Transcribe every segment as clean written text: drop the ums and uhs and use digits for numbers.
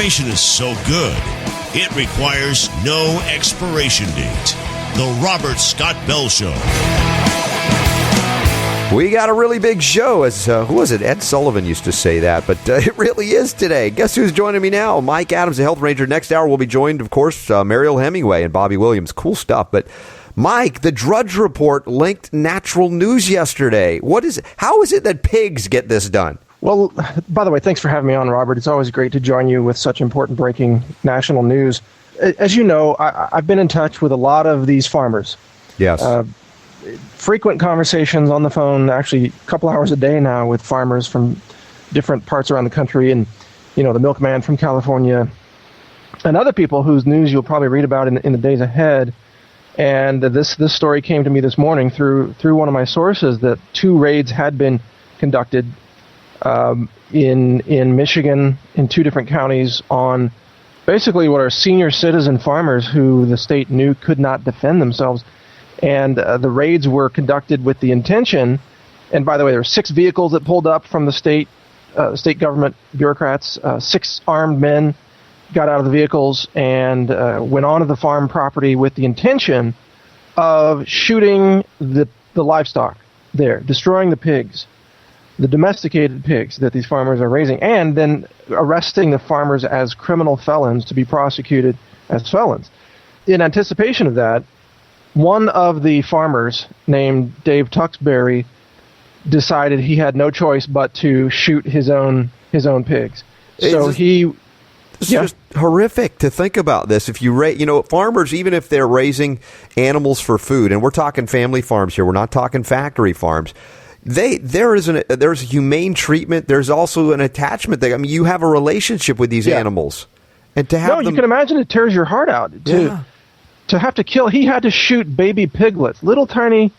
information is so good, it requires no expiration date. The Robert Scott Bell Show. We got a really big show, as who was it? Ed Sullivan used to say that, but it really is today. Guess who's joining me now? Mike Adams, the Health Ranger. Next hour, we'll be joined, of course, Mariel Hemingway and Bobby Williams. Cool stuff. But Mike, the Drudge Report linked Natural News yesterday. How is it that pigs get this done? Well, by the way, thanks for having me on, Robert. It's always great to join you with such important breaking national news. As you know, I've been in touch with a lot of these farmers. Yes. Frequent conversations on the phone, actually a couple hours a day now, with farmers from different parts around the country, and the milkman from California and other people whose news you'll probably read about in the days ahead. And this story came to me this morning through one of my sources that 2 raids had been conducted in Michigan in 2 different counties on basically what are senior citizen farmers who the state knew could not defend themselves. And the raids were conducted with the intention, and by the way, there were 6 vehicles that pulled up from the state government bureaucrats. 6 armed men got out of the vehicles and went onto the farm property with the intention of shooting the livestock there, destroying the pigs, the domesticated pigs that these farmers are raising, and then arresting the farmers as criminal felons to be prosecuted as felons. In anticipation of that, one of the farmers, named Dave Tuxbury, decided he had no choice but to shoot his own pigs. So it's just horrific to think about this. If you farmers, even if they're raising animals for food, and we're talking family farms here, we're not talking factory farms. There's humane treatment. There's also an attachment thing. I mean, you have a relationship with these animals, and to have you can imagine it tears your heart out to have to kill. He had to shoot baby piglets, little tiny,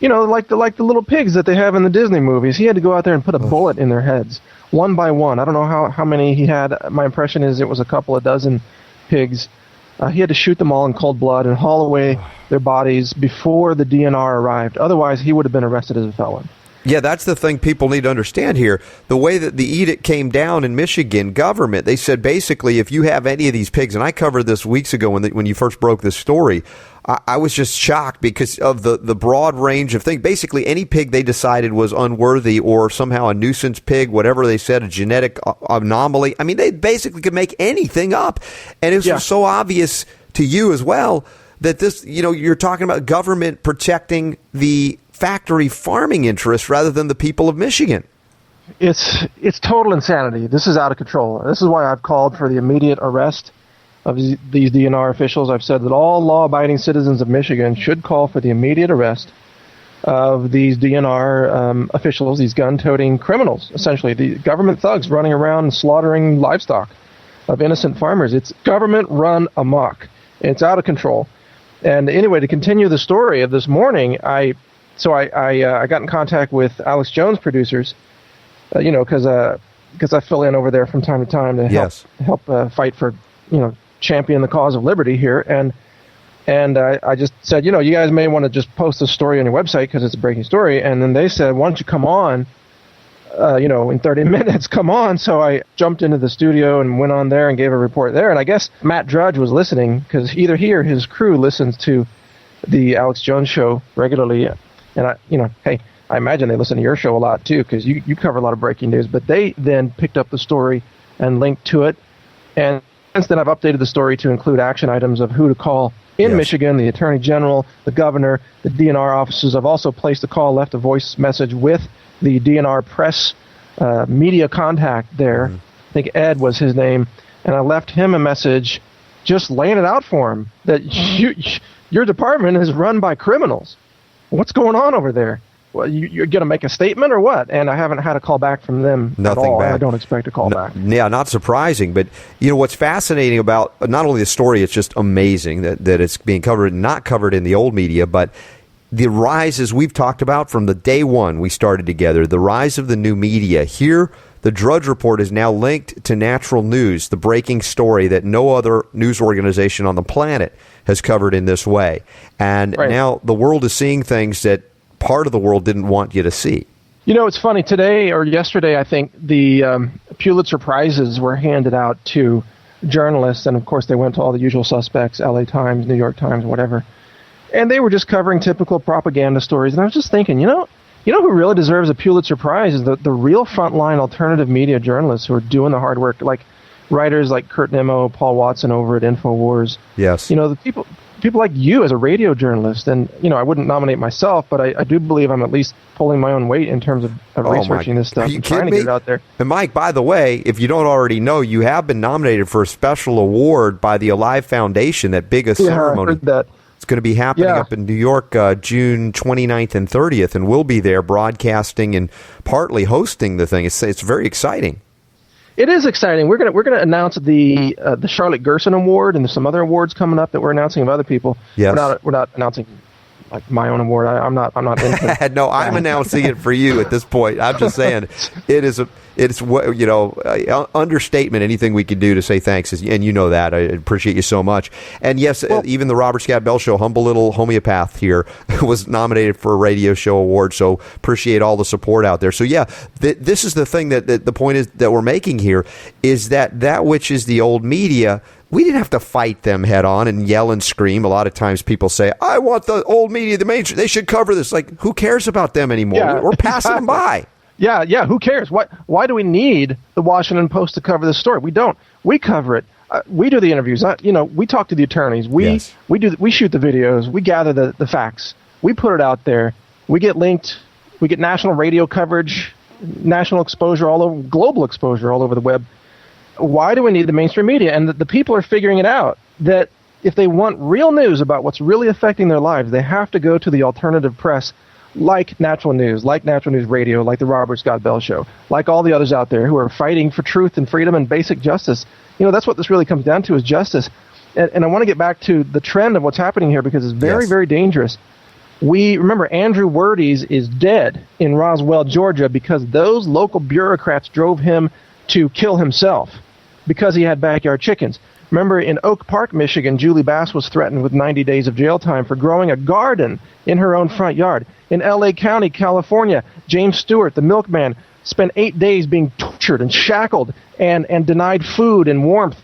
like the little pigs that they have in the Disney movies. He had to go out there and put a bullet in their heads, one by one. I don't know how many he had. My impression is it was a couple of dozen pigs. He had to shoot them all in cold blood and haul away their bodies before the DNR arrived. Otherwise, he would have been arrested as a felon. Yeah, that's the thing people need to understand here. The way that the edict came down in Michigan government, they said basically if you have any of these pigs, and I covered this weeks ago when you first broke this story, I was just shocked because of the broad range of things. Basically, any pig they decided was unworthy or somehow a nuisance pig, whatever they said, a genetic anomaly. I mean, they basically could make anything up. And it was so obvious to you as well that this, you're talking about government protecting the factory farming interests rather than the people of Michigan. It's total insanity. This is out of control. This is why I've called for the immediate arrest of these DNR officials. I've said that all law-abiding citizens of Michigan should call for the immediate arrest of these DNR officials, these gun-toting criminals, essentially, the government thugs running around and slaughtering livestock of innocent farmers. It's government run amok. It's out of control. And anyway, to continue the story of this morning, I got in contact with Alex Jones producers, because I fill in over there from time to time to help fight for, champion the cause of liberty here. And I just said, you guys may want to just post this story on your website because it's a breaking story. And then they said, why don't you come on, in 30 minutes, come on. So I jumped into the studio and went on there and gave a report there. And I guess Matt Drudge was listening because either he or his crew listens to the Alex Jones show regularly. And I imagine they listen to your show a lot too, because you cover a lot of breaking news. But they then picked up the story and linked to it. And since then, I've updated the story to include action items of who to call in Michigan, the Attorney General, the Governor, the DNR officers. I've also placed a call, left a voice message with the DNR press media contact there. I think Ed was his name. And I left him a message just laying it out for him that your department is run by criminals. What's going on over there? Well, you're going to make a statement or what? And I haven't had a call back from them at all. I don't expect a call back. Yeah, not surprising. But, what's fascinating about not only the story, it's just amazing that it's being covered, not covered in the old media, but the rise, as we've talked about from the day one we started together, the rise of the new media. Here, the Drudge Report is now linked to Natural News, the breaking story that no other news organization on the planet has covered in this way. And now the world is seeing things that part of the world didn't want you to see. It's funny. Today or yesterday, I think the Pulitzer Prizes were handed out to journalists, and of course they went to all the usual suspects, LA Times, New York Times, whatever. And they were just covering typical propaganda stories. And I was just thinking, you know who really deserves a Pulitzer Prize is the real frontline alternative media journalists who are doing the hard work, like writers like Kurt Nimmo, Paul Watson over at InfoWars. Yes. The people like you as a radio journalist. And, I wouldn't nominate myself, but I do believe I'm at least pulling my own weight in terms of researching this stuff and trying to get it out there. And Mike, by the way, if you don't already know, you have been nominated for a special award by the Alive Foundation, that big ceremony. I heard that. It's going to be happening up in New York June 29th and 30th, and we'll be there broadcasting and partly hosting the thing. It's very exciting. It is exciting. We're gonna announce the Charlotte Gerson Award, and there's some other awards coming up that we're announcing of other people. Yes. We're not announcing like my own award. I'm not into No, I'm announcing it for you at this point. I'm just saying it's understatement. Anything we can do to say thanks, and you know that. I appreciate you so much. And yes, even the Robert Scott Bell Show, humble little homeopath here, was nominated for a radio show award. So appreciate all the support out there. So yeah, this is the thing that the point is that we're making here is that which is the old media. We didn't have to fight them head on and yell and scream. A lot of times people say, I want the old media, the mainstream, they should cover this. Like, who cares about them anymore? Yeah, we're passing them by. Yeah, who cares? Why do we need the Washington Post to cover this story? We don't. We cover it. We do the interviews. We talk to the attorneys. We shoot the videos. We gather the facts. We put it out there. We get linked. We get national radio coverage, national exposure all over, global exposure all over the web. Why do we need the mainstream media? And the people are figuring it out, that if they want real news about what's really affecting their lives, they have to go to the alternative press, like Natural News Radio, like the Robert Scott Bell Show, like all the others out there who are fighting for truth and freedom and basic justice. That's what this really comes down to, is justice. And I want to get back to the trend of what's happening here, because it's very, very dangerous. We remember Andrew Wordes is dead in Roswell, Georgia, because those local bureaucrats drove him to kill himself because he had backyard chickens. Remember, in Oak Park, Michigan, Julie Bass was threatened with 90 days of jail time for growing a garden in her own front yard. In L.A. County, California, James Stewart, the milkman, spent 8 days being tortured and shackled and denied food and warmth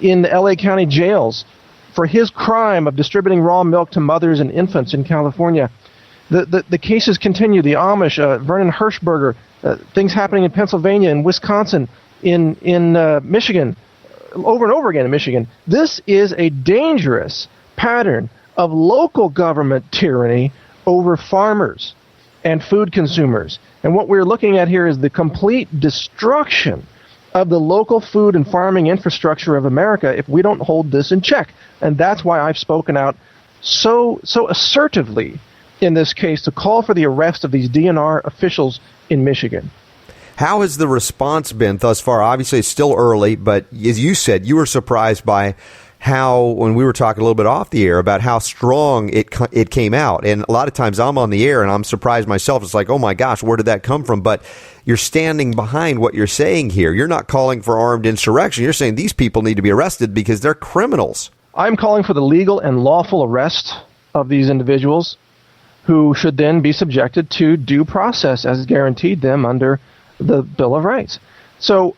in the L.A. County jails for his crime of distributing raw milk to mothers and infants in California. The cases continue. The Amish, Vernon Hershberger, things happening in Pennsylvania, in Wisconsin, in Michigan, over and over again in Michigan. This is a dangerous pattern of local government tyranny over farmers and food consumers. And what we're looking at here is the complete destruction of the local food and farming infrastructure of America if we don't hold this in check. And that's why I've spoken out so assertively in this case to call for the arrest of these DNR officials in Michigan. How has the response been thus far? Obviously, it's still early, but as you said, you were surprised by how, when we were talking a little bit off the air, about how strong it came out. And a lot of times I'm on the air and I'm surprised myself. It's like, oh my gosh, where did that come from? But you're standing behind what you're saying here. You're not calling for armed insurrection. You're saying these people need to be arrested because they're criminals. I'm calling for the legal and lawful arrest of these individuals, who should then be subjected to due process as guaranteed them under the Bill of Rights. So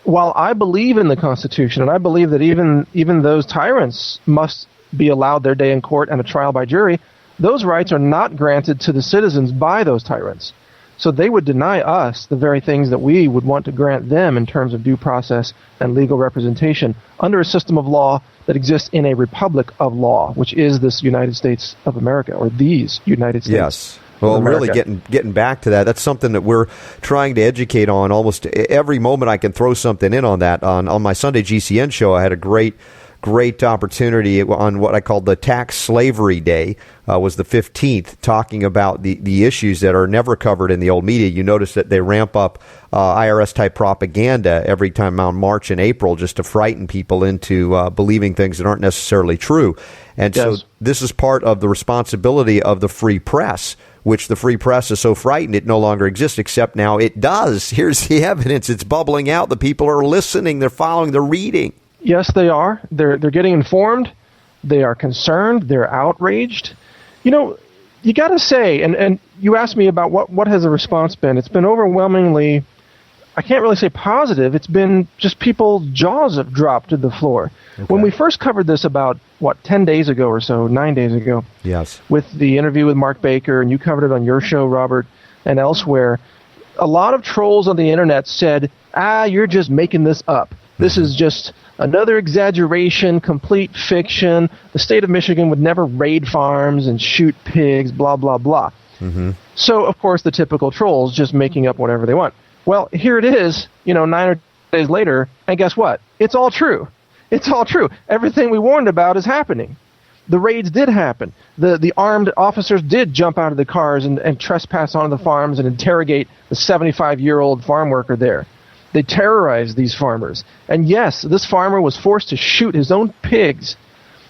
while I believe in the Constitution, and I believe that even those tyrants must be allowed their day in court and a trial by jury, those rights are not granted to the citizens by those tyrants. So they would deny us the very things that we would want to grant them in terms of due process and legal representation under a system of law that exists in a republic of law, which is this United States of America, or these United States. Yes. Well, really getting back to that, that's something that we're trying to educate on almost every moment I can throw something in on that. On my Sunday GCN show, I had a great opportunity on what I called the Tax Slavery Day, was the 15th, talking about the issues that are never covered in the old media. You notice that they ramp up IRS-type propaganda every time around March and April just to frighten people into believing things that aren't necessarily true. And so this is part of the responsibility of the free press, which the free press is so frightened it no longer exists, except now it does. Here's the evidence. It's bubbling out. The people are listening. They're following. They're reading. Yes, they are. They're getting informed. They are concerned. They're outraged. You got to say, and you asked me about what has the response been. It's been overwhelmingly I can't really say positive. It's been just people's jaws have dropped to the floor. Okay. When we first covered this about, 10 days ago or so, 9 days ago, yes, with the interview with Mark Baker, and you covered it on your show, Robert, and elsewhere, a lot of trolls on the internet said, you're just making this up. This is just another exaggeration, complete fiction. The state of Michigan would never raid farms and shoot pigs, blah, blah, blah. Mm-hmm. So, of course, the typical trolls just making up whatever they want. Well, here it is, 9 or 10 days later, and guess what? It's all true. It's all true. Everything we warned about is happening. The raids did happen. The armed officers did jump out of the cars and trespass onto the farms and interrogate the 75-year-old farm worker there. They terrorized these farmers. And yes, this farmer was forced to shoot his own pigs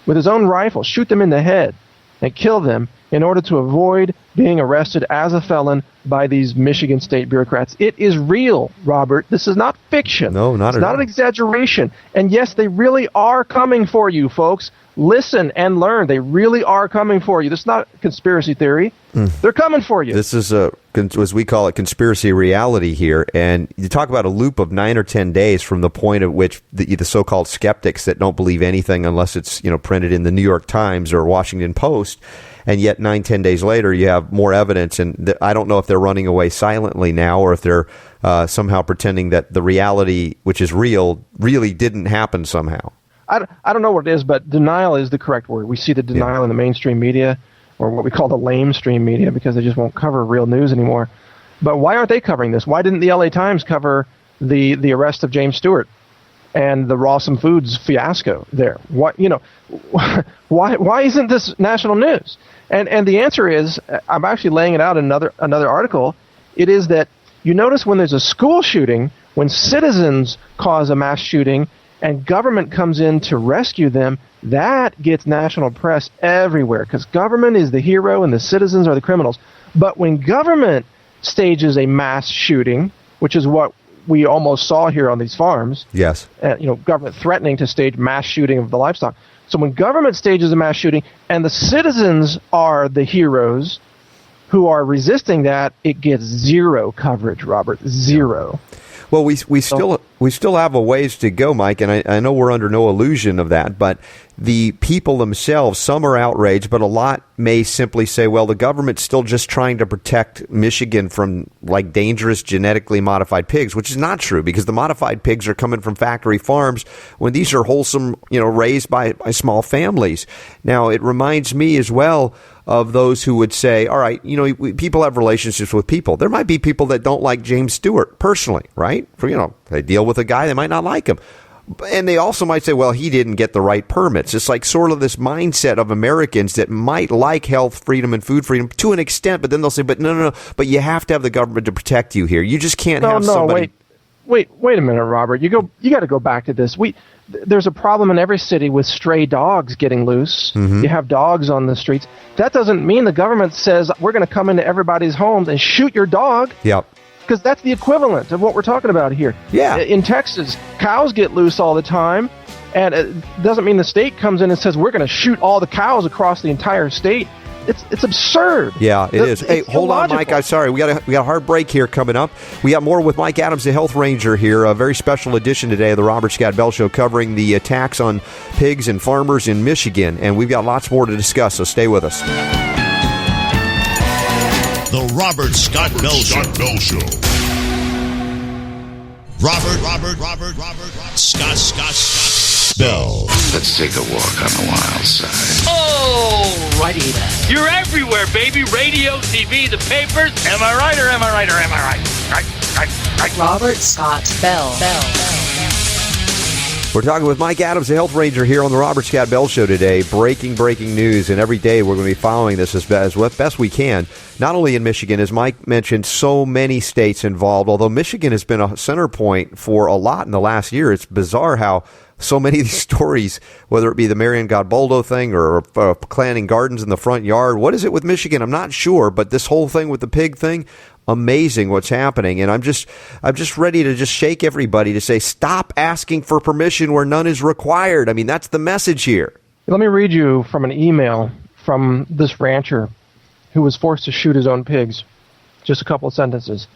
with his own rifle, shoot them in the head, and kill them in order to avoid being arrested as a felon by these Michigan state bureaucrats. It is real, Robert. This is not fiction. No, not at all. It's not an exaggeration. And yes, they really are coming for you, folks. Listen and learn. They really are coming for you. This is not conspiracy theory. They're coming for you. This is, as we call it, conspiracy reality here. And you talk about a loop of 9 or 10 days from the point at which the so-called skeptics that don't believe anything unless it's printed in the New York Times or Washington Post, and yet 9-10 days later you have more evidence. And I don't know if they're running away silently now or if they're somehow pretending that the reality, which is real, really didn't happen somehow. I don't know what it is, but denial is the correct word. We see the denial in the mainstream media, or what we call the lamestream media, because they just won't cover real news anymore. But why aren't they covering this? Why didn't the LA Times cover the arrest of James Stewart and the Rawsome Foods fiasco there? Why isn't this national news? And the answer is, I'm actually laying it out in another article. It is that you notice when there's a school shooting, when citizens cause a mass shooting, and government comes in to rescue them, that gets national press everywhere because government is the hero and the citizens are the criminals. But when government stages a mass shooting, which is what we almost saw here on these farms, yes, government threatening to stage mass shooting of the livestock. So when government stages a mass shooting and the citizens are the heroes who are resisting that, it gets zero coverage, Robert, zero. Well, we still have a ways to go, Mike, and I know we're under no illusion of that, but the people themselves, some are outraged, but a lot may simply say, well, the government's still just trying to protect Michigan from dangerous genetically modified pigs, which is not true because the modified pigs are coming from factory farms when these are wholesome, raised by small families. Now, it reminds me as well of those who would say, all right, people have relationships with people. There might be people that don't like James Stewart personally, right? They deal with a guy, they might not like him. And they also might say, well, he didn't get the right permits. It's like sort of this mindset of Americans that might like health freedom and food freedom to an extent, but then they'll say, but no, but you have to have the government to protect you here. You just can't have somebody... Wait a minute, Robert. You got to go back to this. There's a problem in every city with stray dogs getting loose. Mm-hmm. You have dogs on the streets. That doesn't mean the government says we're going to come into everybody's homes and shoot your dog. Yep. Because that's the equivalent of what we're talking about here. Yeah. In Texas, cows get loose all the time, and it doesn't mean the state comes in and says we're going to shoot all the cows across the entire state. It's absurd. Yeah, it is. Hey, hold on, Mike. I'm sorry. We got a hard break here coming up. We got more with Mike Adams, the health ranger here. A very special edition today of the Robert Scott Bell Show covering the attacks on pigs and farmers in Michigan. And we've got lots more to discuss, so stay with us. The Robert Scott Bell Show. Robert Scott Bell. Let's take a walk on the wild side. Oh, righty then. You're everywhere, baby. Radio, TV, the papers. Am I right or am I right or am I right? Right. Robert Scott Bell. We're talking with Mike Adams, the health ranger, here on the Robert Scott Bell Show today. Breaking news, and every day we're going to be following this as best we can. Not only in Michigan, as Mike mentioned, so many states involved. Although Michigan has been a center point for a lot in the last year, it's bizarre how so many of these stories, whether it be the Marion Godboldo thing or planting gardens in the front yard. What is it with Michigan? I'm not sure, but this whole thing with the pig thing, amazing what's happening. And I'm just ready to just shake everybody to say, stop asking for permission where none is required. I mean, that's the message here. Let me read you from an email from this rancher who was forced to shoot his own pigs. Just a couple of sentences.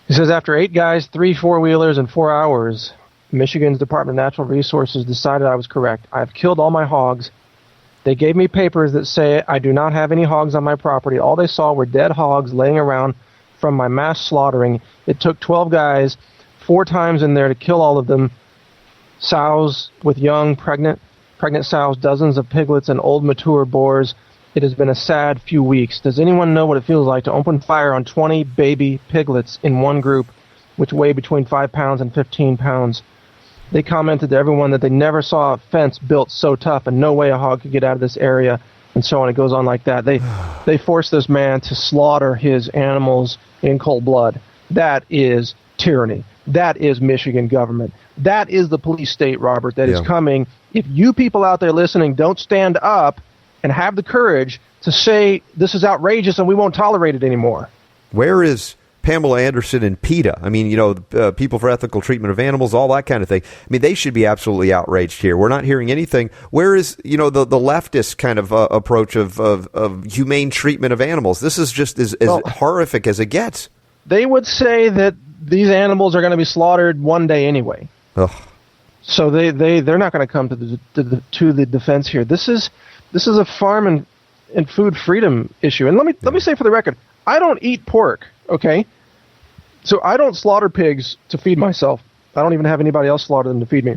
He says, after 8 guys, 3 four-wheelers, and 4 hours, Michigan's Department of Natural Resources decided I was correct. I have killed all my hogs. They gave me papers that say I do not have any hogs on my property. All they saw were dead hogs laying around from my mass slaughtering. It took 12 guys 4 times in there to kill all of them. Sows with young, pregnant sows, dozens of piglets, and old mature boars. It has been a sad few weeks. Does anyone know what it feels like to open fire on 20 baby piglets in one group, which weigh between 5 pounds and 15 pounds? They commented to everyone that they never saw a fence built so tough and no way a hog could get out of this area, and so on. It goes on like that. They forced this man to slaughter his animals in cold blood. That is tyranny. That is Michigan government. That is the police state, Robert, that is coming. If you people out there listening don't stand up and have the courage to say this is outrageous and we won't tolerate it anymore. Where is Pamela Anderson and PETA? I mean, People for Ethical Treatment of Animals, all that kind of thing. I mean, they should be absolutely outraged here. We're not hearing anything. Where is, the leftist kind of approach of humane treatment of animals? This is just as horrific as it gets. They would say that these animals are going to be slaughtered one day anyway. Ugh. So they're not going to come to the defense here. This is a farm and food freedom issue. And let me say for the record, I don't eat pork, okay? So I don't slaughter pigs to feed myself. I don't even have anybody else slaughter them to feed me.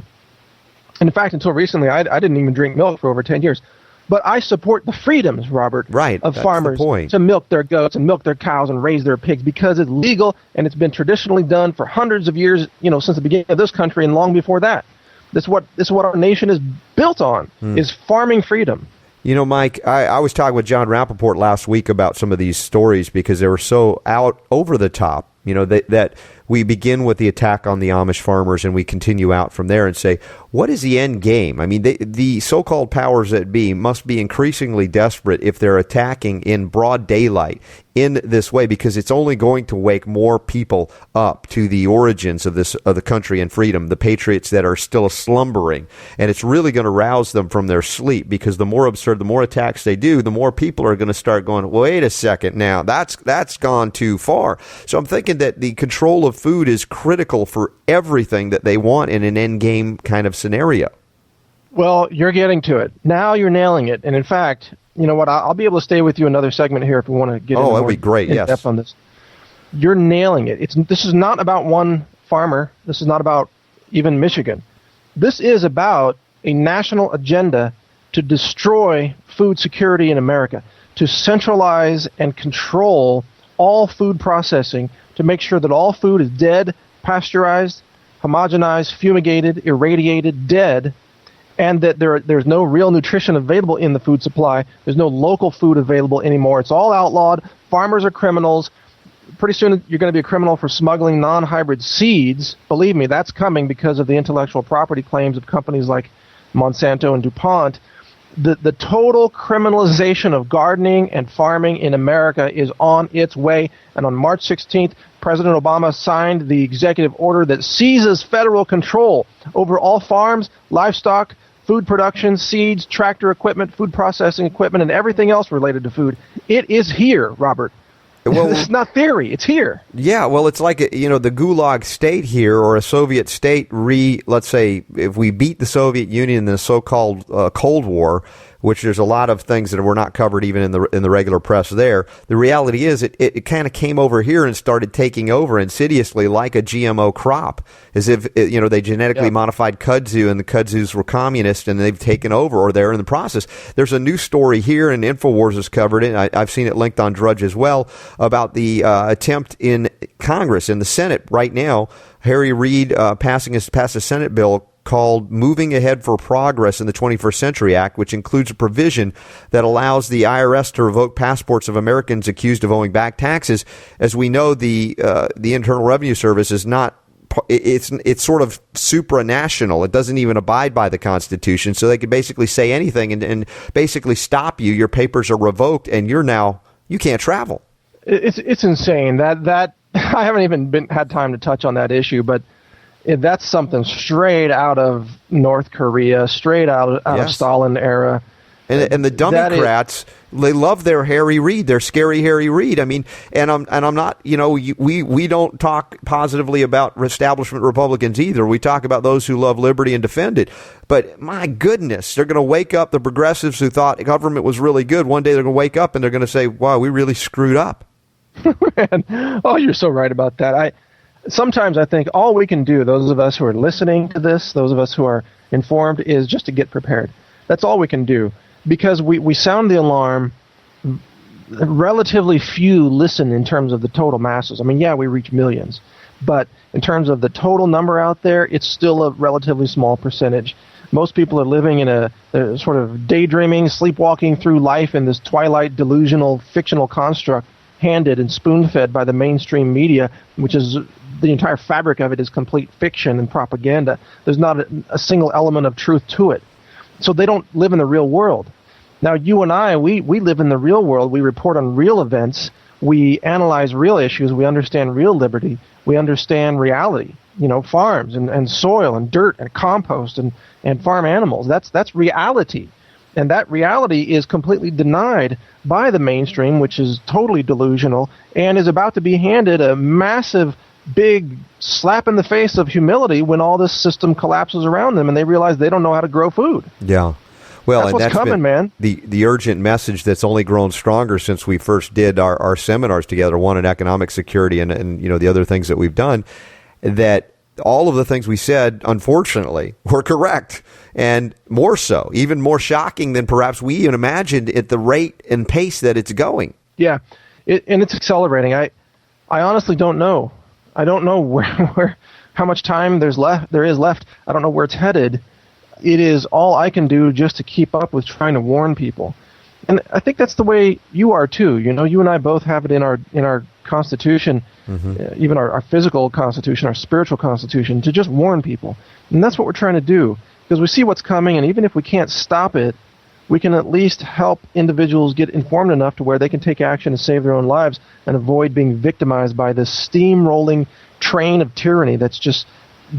And in fact, until recently, I didn't even drink milk for over 10 years. But I support the freedoms, Robert, of farmers to milk their goats and milk their cows and raise their pigs because it's legal and it's been traditionally done for hundreds of years, since the beginning of this country and long before that. This is what our nation is built on, is farming freedom. Mike, I was talking with John Rappaport last week about some of these stories because they were so over the top, that we begin with the attack on the Amish farmers and we continue out from there and say, what is the end game? I mean, the so-called powers that be must be increasingly desperate if they're attacking in broad daylight in this way, because it's only going to wake more people up to the origins of the country and freedom, the patriots that are still slumbering, and it's really going to rouse them from their sleep, because the more absurd, the more attacks they do, the more people are going to start going, wait a second now, that's gone too far. So I'm thinking that the control of food is critical for everything that they want in an end game kind of scenario. Well, you're getting to it. Now you're nailing it. And in fact, you know what? I'll be able to stay with you another segment here if we want to get into that'd be great. Yes, depth on this. You're nailing it. This is not about one farmer. This is not about even Michigan. This is about a national agenda to destroy food security in America, to centralize and control all food processing, to make sure that all food is dead, pasteurized, homogenized, fumigated, irradiated, dead, and that there's no real nutrition available in the food supply. There's no local food available anymore. It's all outlawed. Farmers are criminals. Pretty soon you're going to be a criminal for smuggling non-hybrid seeds. Believe me, that's coming because of the intellectual property claims of companies like Monsanto and DuPont. The total criminalization of gardening and farming in America is on its way. And on March 16th, President Obama signed the executive order that seizes federal control over all farms, livestock, food production, seeds, tractor equipment, food processing equipment, and everything else related to food. It is here, Robert. Well, it's not theory. It's here. Yeah, well, it's like, the Gulag state here, or a Soviet state, let's say, if we beat the Soviet Union in the so-called Cold War, which there's a lot of things that were not covered even in the regular press there. The reality is it kind of came over here and started taking over insidiously like a GMO crop, as if, they genetically modified kudzu, and the kudzus were communist and they've taken over, or they're in the process. There's a new story here, and InfoWars has covered it. I've seen it linked on Drudge as well, about the attempt in Congress, in the Senate right now. Harry Reid passed a Senate bill called Moving Ahead for Progress in the 21st Century Act, which includes a provision that allows the IRS to revoke passports of Americans accused of owing back taxes. As we know, the Internal Revenue Service is not, it's sort of supranational. It doesn't even abide by the Constitution, so they could basically say anything and basically stop you. Your papers are revoked, and you can't travel. It's insane. That I haven't even had time to touch on that issue, but that's something straight out of North Korea, straight out of Stalin era. And the Democrats, they love their Harry Reid, their scary Harry Reid. I mean, and I'm not, we don't talk positively about establishment Republicans either. We talk about those who love liberty and defend it. But my goodness, they're going to wake up, the progressives who thought government was really good. One day they're going to wake up and they're going to say, wow, we really screwed up. Man, oh, you're so right about that. Sometimes I think all we can do, those of us who are listening to this, those of us who are informed, is just to get prepared. That's all we can do. Because we sound the alarm, relatively few listen in terms of the total masses. I mean, yeah, we reach millions, but in terms of the total number out there, it's still a relatively small percentage. Most people are living in a sort of daydreaming, sleepwalking through life in this twilight, delusional, fictional construct handed and spoon-fed by the mainstream media, which is the entire fabric of it is complete fiction and propaganda. There's not a single element of truth to it. So they don't live in the real world. Now, you and I, we live in the real world. We report on real events. We analyze real issues. We understand real liberty. We understand reality, farms and soil and dirt and compost and farm animals. That's reality. And that reality is completely denied by the mainstream, which is totally delusional and is about to be handed a massive, big slap in the face of humility when all this system collapses around them and they realize they don't know how to grow food. Yeah. Well, that's what's coming, man. The urgent message that's only grown stronger since we first did our seminars together, one in economic security and the other things that we've done, that all of the things we said, unfortunately, were correct. And more so, even more shocking than perhaps we even imagined at the rate and pace that it's going. Yeah, and it's accelerating. I honestly don't know. I don't know where how much time there is left. I don't know where it's headed. It is all I can do just to keep up with trying to warn people. And I think that's the way you are too. You and I both have it in our Constitution, even our physical Constitution, our spiritual Constitution, to just warn people. And that's what we're trying to do, because we see what's coming, and even if we can't stop it, we can at least help individuals get informed enough to where they can take action and save their own lives and avoid being victimized by this steamrolling train of tyranny that's just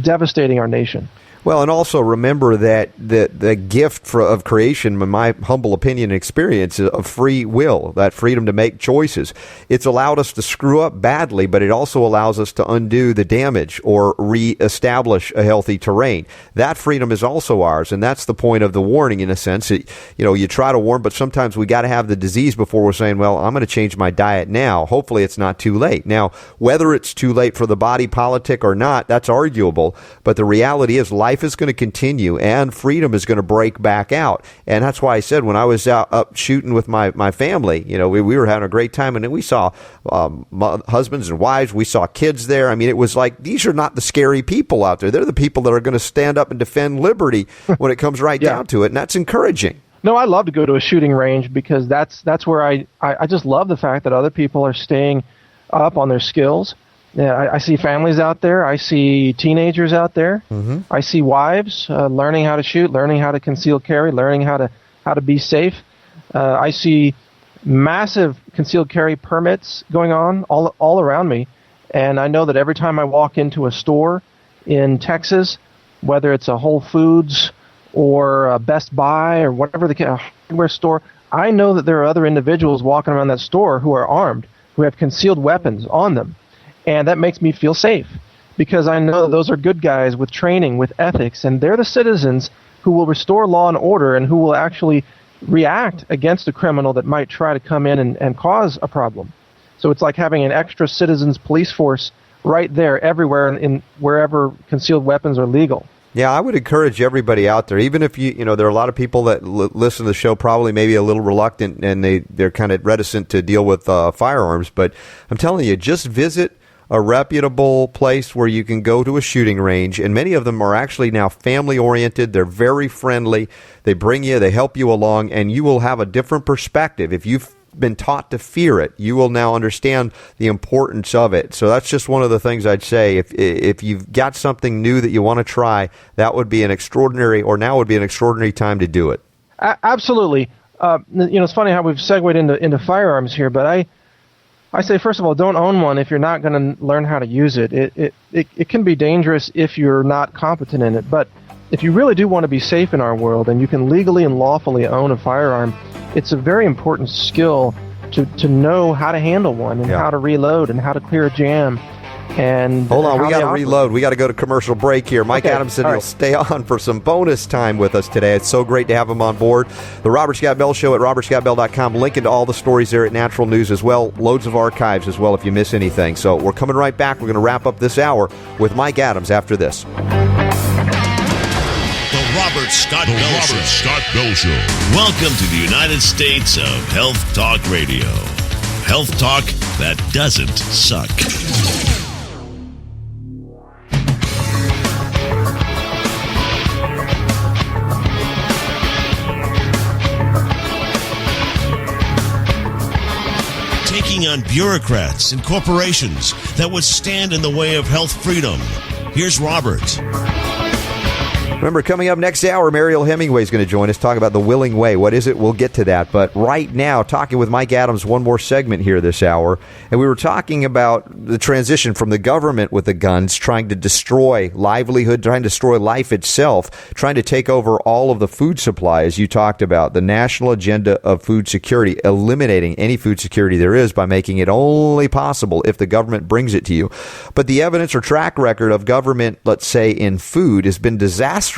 devastating our nation. Well, and also remember that the gift of creation, in my humble opinion and experience, of free will, that freedom to make choices. It's allowed us to screw up badly, but it also allows us to undo the damage or reestablish a healthy terrain. That freedom is also ours, and that's the point of the warning in a sense. You try to warn, but sometimes we got to have the disease before we're saying, well, I'm going to change my diet now. Hopefully it's not too late. Now, whether it's too late for the body politic or not, that's arguable, but the reality is life is going to continue and freedom is going to break back out. And that's why I said when I was out up shooting with my family, we were having a great time, and then we saw husbands and wives, we saw kids there. I mean, it was like, these are not the scary people out there. They're the people that are going to stand up and defend liberty when it comes right down to it, and that's encouraging. No, I love to go to a shooting range because that's where I just love the fact that other people are staying up on their skills. Yeah, I see families out there. I see teenagers out there. Mm-hmm. I see wives learning how to shoot, learning how to conceal carry, learning how to be safe. I see massive concealed carry permits going on all around me, and I know that every time I walk into a store in Texas, whether it's a Whole Foods or a Best Buy or whatever a hardware store, I know that there are other individuals walking around that store who are armed, who have concealed weapons on them. And that makes me feel safe because I know that those are good guys with training, with ethics, and they're the citizens who will restore law and order and who will actually react against a criminal that might try to come in and cause a problem. So it's like having an extra citizens police force right there everywhere in wherever concealed weapons are legal. Yeah, I would encourage everybody out there, even if there are a lot of people that listen to the show probably maybe a little reluctant and they're kind of reticent to deal with firearms, but I'm telling you, just visit a reputable place where you can go to a shooting range, and many of them are actually now family-oriented. They're very friendly. They bring you, they help you along, and you will have a different perspective. If you've been taught to fear it, you will now understand the importance of it. So that's just one of the things I'd say. If you've got something new that you want to try, that would be now would be an extraordinary time to do it. Absolutely. It's funny how we've segued into firearms here, but I say, first of all, don't own one if you're not going to learn how to use it. It can be dangerous if you're not competent in it. But if you really do want to be safe in our world and you can legally and lawfully own a firearm, it's a very important skill to know how to handle one and how to reload and how to clear a jam. And hold on, we got to reload. We got to go to commercial break here. Mike Adamson will stay on for some bonus time with us today. It's so great to have him on board. The Robert Scott Bell Show at robertscottbell.com. Link into all the stories there at Natural News as well. Loads of archives as well if you miss anything. So we're coming right back. We're going to wrap up this hour with Mike Adams after this. The Robert Scott Bell Show. Welcome to the United States of Health Talk Radio. Health talk that doesn't suck. Taking on bureaucrats and corporations that would stand in the way of health freedom. Here's Robert. Remember, coming up next hour, Mariel Hemingway is going to join us, talk about the willing way. What is it? We'll get to that. But right now, talking with Mike Adams, one more segment here this hour. And we were talking about the transition from the government with the guns, trying to destroy livelihood, trying to destroy life itself, trying to take over all of the food supply, as you talked about, the national agenda of food security, eliminating any food security there is by making it only possible if the government brings it to you. But the evidence or track record of government, let's say, in food has been disastrous.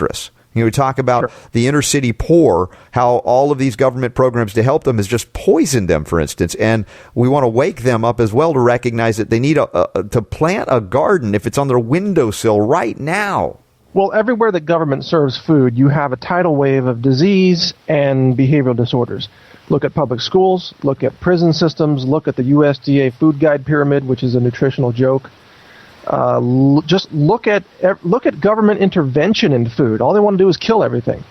We talk about the inner city poor, how all of these government programs to help them has just poisoned them, for instance. And we want to wake them up as well to recognize that they need to plant a garden if it's on their windowsill right now. Well, everywhere that government serves food, you have a tidal wave of disease and behavioral disorders. Look at public schools, look at prison systems, look at the USDA food guide pyramid, which is a nutritional joke. Just look at government intervention in food. All they want to do is kill everything.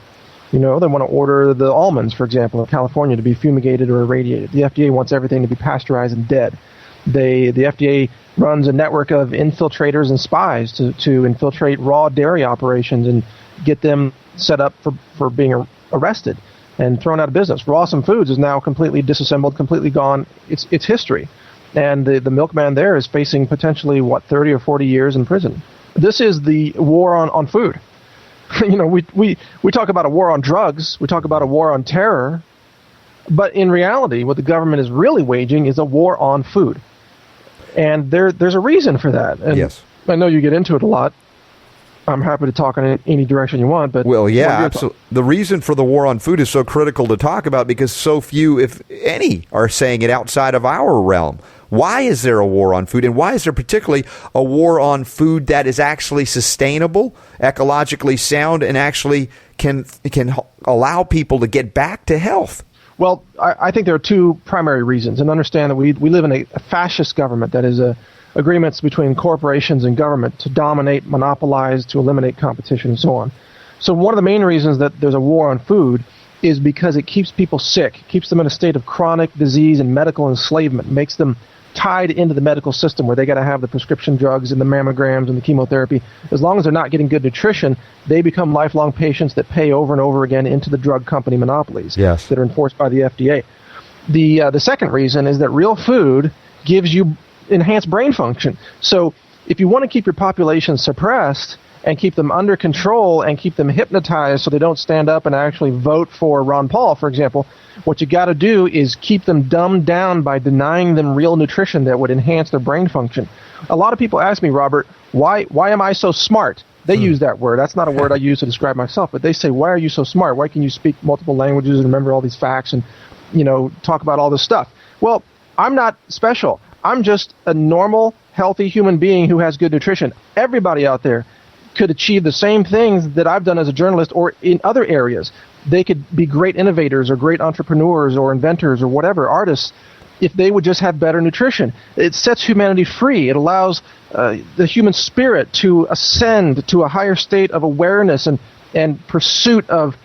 They want to order the almonds, for example, in California to be fumigated or irradiated. The FDA wants everything to be pasteurized and dead. The FDA runs a network of infiltrators and spies to infiltrate raw dairy operations and get them set up for being arrested and thrown out of business. Rawsome Foods is now completely disassembled, completely gone. It's history. And the milkman there is facing potentially, 30 or 40 years in prison. This is the war on food. We talk about a war on drugs. We talk about a war on terror. But in reality, what the government is really waging is a war on food. And there's a reason for that. And yes. I know you get into it a lot. I'm happy to talk in any direction you want. But well, yeah, absolutely. The reason for the war on food is so critical to talk about because so few, if any, are saying it outside of our realm. Why is there a war on food, and why is there particularly a war on food that is actually sustainable, ecologically sound, and actually can allow people to get back to health? Well, I think there are two primary reasons, and understand that we live in a fascist government that is agreements between corporations and government to dominate, monopolize, to eliminate competition, and so on. So one of the main reasons that there's a war on food is because it keeps people sick, keeps them in a state of chronic disease and medical enslavement, makes them tied into the medical system where they got to have the prescription drugs and the mammograms and the chemotherapy. As long as they're not getting good nutrition, they become lifelong patients that pay over and over again into the drug company monopolies that are enforced by the FDA. The second reason is that real food gives you enhanced brain function. So if you want to keep your population suppressed and keep them under control and keep them hypnotized so they don't stand up and actually vote for Ron Paul, for example, what you got to do is keep them dumbed down by denying them real nutrition that would enhance their brain function. A lot of people ask me, Robert, why am I so smart? They use that word. That's not a word I use to describe myself, but they say, why are you so smart? Why can you speak multiple languages and remember all these facts and, talk about all this stuff? Well, I'm not special. I'm just a normal, healthy human being who has good nutrition. Everybody out there could achieve the same things that I've done as a journalist or in other areas. They could be great innovators or great entrepreneurs or inventors or whatever, artists, if they would just have better nutrition. It sets humanity free. It allows the human spirit to ascend to a higher state of awareness and pursuit of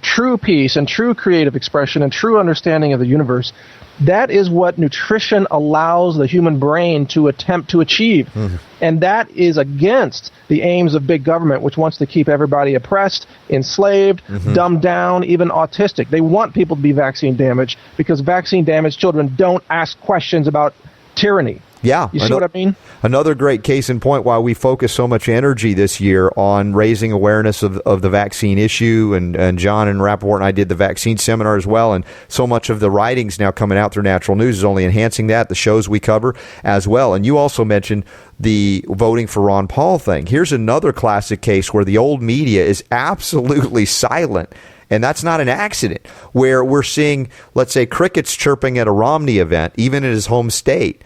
true peace and true creative expression and true understanding of the universe. That is what nutrition allows the human brain to attempt to achieve. Mm-hmm. And that is against the aims of big government, which wants to keep everybody oppressed, enslaved, dumbed down, even autistic. They want people to be vaccine damaged because vaccine damaged children don't ask questions about tyranny. Yeah. You see what I mean? Another great case in point why we focus so much energy this year on raising awareness of the vaccine issue. And John and Rappaport and I did the vaccine seminar as well. And so much of the writings now coming out through Natural News is only enhancing that, the shows we cover as well. And you also mentioned the voting for Ron Paul thing. Here's another classic case where the old media is absolutely silent. And that's not an accident, where we're seeing, let's say, crickets chirping at a Romney event, even in his home state.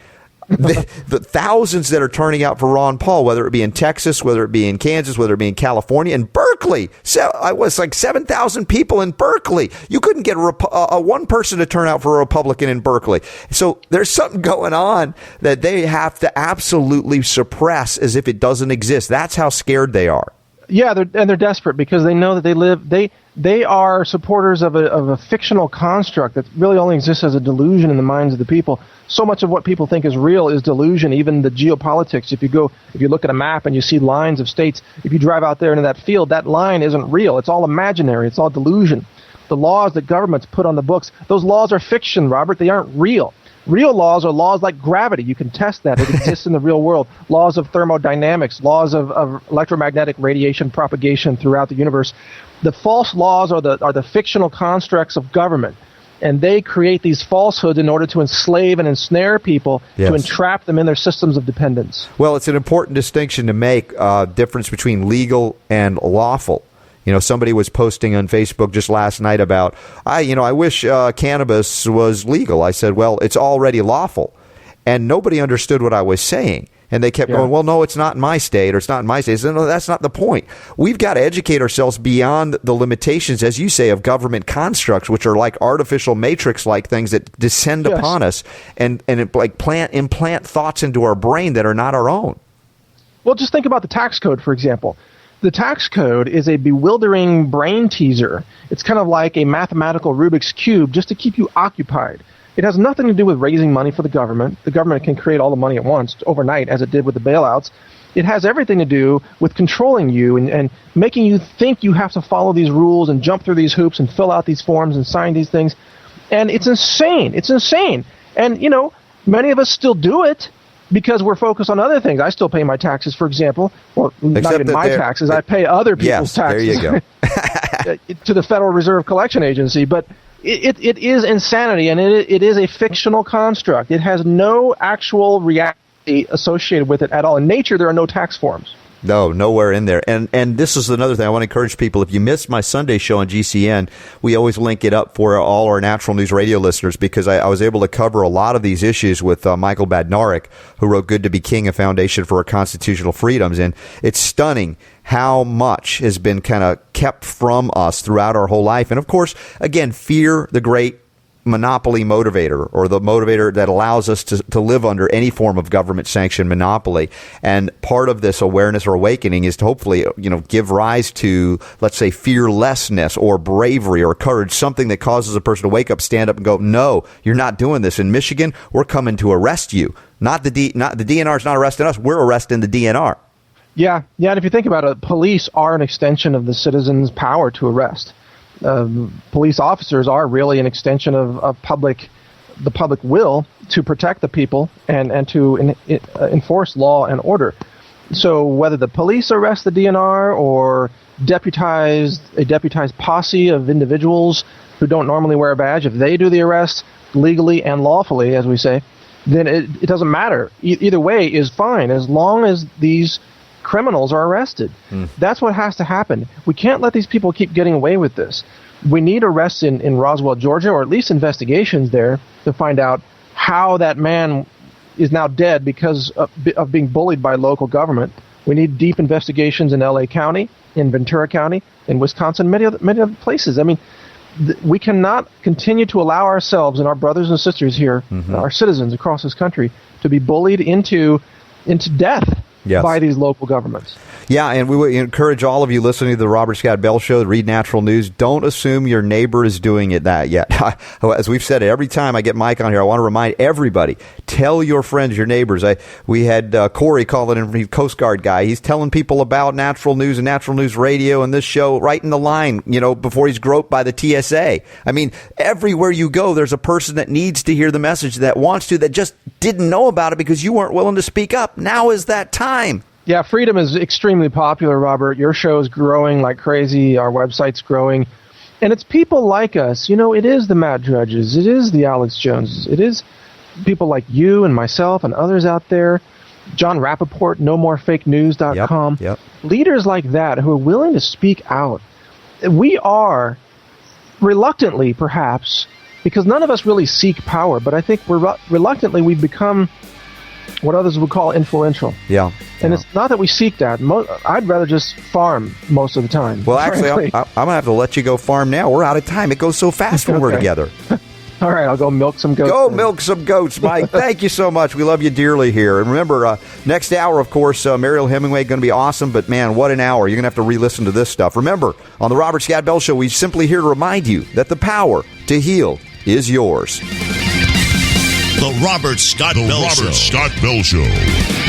The thousands that are turning out for Ron Paul, whether it be in Texas, whether it be in Kansas, whether it be in California, and Berkeley. So I was like 7,000 people in Berkeley. You couldn't get a one person to turn out for a Republican in Berkeley. So there's something going on that they have to absolutely suppress as if it doesn't exist. That's how scared they are. Yeah, they're desperate because they know that they are supporters of a fictional construct that really only exists as a delusion in the minds of the people. So much of what people think is real is delusion. Even the geopolitics. If you look at a map and you see lines of states, if you drive out there into that field, that line isn't real. It's all imaginary. It's all delusion. The laws that governments put on the books, those laws are fiction, Robert. They aren't real. Real laws are laws like gravity. You can test that. It exists in the real world. Laws of thermodynamics, laws of electromagnetic radiation propagation throughout the universe. The false laws are the fictional constructs of government. And they create these falsehoods in order to enslave and ensnare people, to entrap them in their systems of dependence. Well, it's an important distinction to make, difference between legal and lawful. You know, somebody was posting on Facebook just last night about, I wish cannabis was legal. I said, well, it's already lawful. And nobody understood what I was saying. And they kept going, well, no, it's not in my state, or it's not in my state. I said, no, that's not the point. We've got to educate ourselves beyond the limitations, as you say, of government constructs, which are like artificial matrix-like things that descend upon us and implant thoughts into our brain that are not our own. Well, just think about the tax code, for example. The tax code is a bewildering brain teaser. It's kind of like a mathematical Rubik's Cube just to keep you occupied. It has nothing to do with raising money for the government. The government can create all the money at once, overnight, as it did with the bailouts. It has everything to do with controlling you and making you think you have to follow these rules and jump through these hoops and fill out these forms and sign these things. And it's insane. It's insane. And, many of us still do it because we're focused on other things. I still pay my taxes, for example. Well, not even my taxes. I pay other people's taxes. There you go. To the Federal Reserve Collection Agency. But it is insanity, and it is a fictional construct. It has no actual reality associated with it at all. In nature, there are no tax forms. No, nowhere in there. And this is another thing I want to encourage people. If you missed my Sunday show on GCN, we always link it up for all our Natural News Radio listeners, because I was able to cover a lot of these issues with Michael Badnarik, who wrote Good to Be King, a foundation for our constitutional freedoms. And it's stunning how much has been kind of kept from us throughout our whole life. And of course, again, fear, the great monopoly motivator, or the motivator that allows us to live under any form of government sanctioned monopoly. And part of this awareness or awakening is to hopefully, give rise to, let's say, fearlessness or bravery or courage, something that causes a person to wake up, stand up and go, no, you're not doing this. In Michigan, we're coming to arrest you. Not the DNR's not arresting us. We're arresting the DNR. Yeah. And if you think about it, police are an extension of the citizens' power to arrest. Police officers are really an extension of the public will to protect the people and to enforce law and order. So whether the police arrest the DNR or a deputized posse of individuals who don't normally wear a badge, if they do the arrest legally and lawfully, as we say, then it doesn't matter. Either way is fine, as long as these criminals are arrested. That's what has to happen. We can't let these people keep getting away with this. We need arrests in Roswell, Georgia, or at least investigations there to find out how that man is now dead because of being bullied by local government. We need deep investigations in L.A. County, in Ventura County, in Wisconsin, many other places. I mean, we cannot continue to allow ourselves and our brothers and sisters here, our citizens across this country, to be bullied into death by these local governments. Yeah, and we would encourage all of you listening to the Robert Scott Bell Show, Read Natural News, don't assume your neighbor is doing it yet. As we've said, every time I get Mike on here, I want to remind everybody, tell your friends, your neighbors. We had Corey calling in, he's a Coast Guard guy. He's telling people about Natural News and Natural News Radio and this show right in the line, before he's groped by the TSA. I mean, everywhere you go, there's a person that needs to hear the message, that wants to, that just didn't know about it because you weren't willing to speak up. Now is that time. Yeah, freedom is extremely popular, Robert. Your show is growing like crazy. Our website's growing. And it's people like us. You know, it is the Matt Judges. It is the Alex Joneses. It is people like you and myself and others out there. John Rappaport, NoMoreFakeNews.com. Yep. Leaders like that who are willing to speak out. We are, reluctantly perhaps, because none of us really seek power, but I think reluctantly we've become what others would call influential. Yeah. And it's not that we seek that. I'd rather just farm most of the time. Well, actually, I'm going to have to let you go farm now. We're out of time. It goes so fast when we're together. All right, I'll go milk some goats. Go milk some goats, Mike. Thank you so much. We love you dearly here. And remember, next hour, of course, Mariel Hemingway going to be awesome. But, man, what an hour. You're going to have to re-listen to this stuff. Remember, on the Robert Scott Bell Show, we're simply here to remind you that the power to heal is yours. The Robert Scott Bell Show.